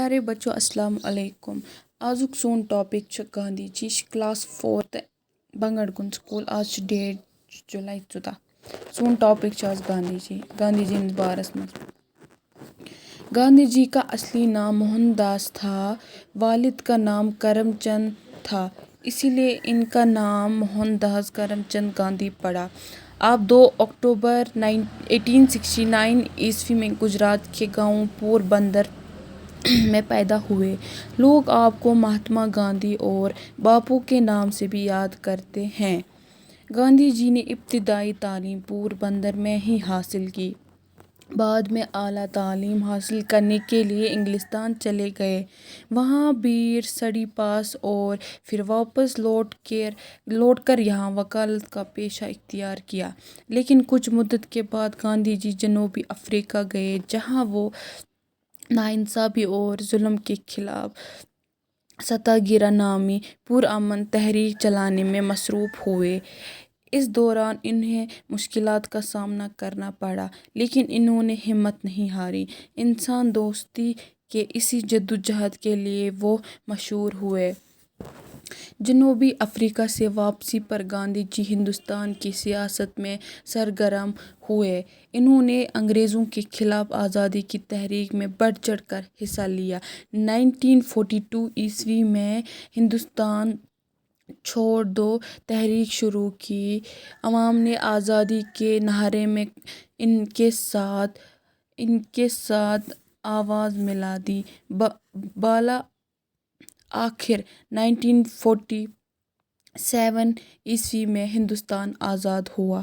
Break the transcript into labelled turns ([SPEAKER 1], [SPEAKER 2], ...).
[SPEAKER 1] پیارے بچوں السلام علیکم۔ آزُک سون ٹاپک چھُ گاندھی جی کلاس 4 بنگڑ کُن سکوٗل۔ آز چھُ ڈیٹ جُلائی 14۔ سون ٹاپک چھُ آز گاندھی جی ہٕنٛدِس بارس منٛز۔ گاندھی جی کا اصلی نام موہن داس تھا۔ والد کا نام کرم چند تھا، اسی لیے ان کا نام موہن داس کرم چند گاندھی پڑا۔ آپ 2 اکتوبر 1869 میں گجرات کے گاؤں پور بندر میں پیدا ہوئے۔ لوگ آپ کو مہاتما گاندھی اور باپو کے نام سے بھی یاد کرتے ہیں۔ گاندھی جی نے ابتدائی تعلیم پور بندر میں ہی حاصل کی۔ بعد میں اعلیٰ تعلیم حاصل کرنے کے لیے انگلستان چلے گئے۔ وہاں بی اسٹڈی پاس اور پھر واپس لوٹ کر یہاں وکالت کا پیشہ اختیار کیا۔ لیکن کچھ مدت کے بعد گاندھی جی جنوبی افریقہ گئے، جہاں وہ ناانصافی اور ظلم کے خلاف ستیہ گرہ نامی پرامن تحریک چلانے میں مصروف ہوئے۔ اس دوران انہیں مشکلات کا سامنا کرنا پڑا، لیکن انہوں نے ہمت نہیں ہاری۔ انسان دوستی کی اسی جدوجہد کے لیے وہ مشہور ہوئے۔ جنوبی افریقہ سے واپسی پر گاندھی جی ہندوستان کی سیاست میں سرگرم ہوئے۔ انہوں نے انگریزوں کے خلاف آزادی کی تحریک میں بڑھ چڑھ کر حصہ لیا۔ 1942 میں ہندوستان چھوڑ دو تحریک شروع کی۔ عوام نے آزادی کے نعرے میں ان کے ساتھ آواز ملا دی۔ بالآخر 1947 میں ہندوستان آزاد ہوا۔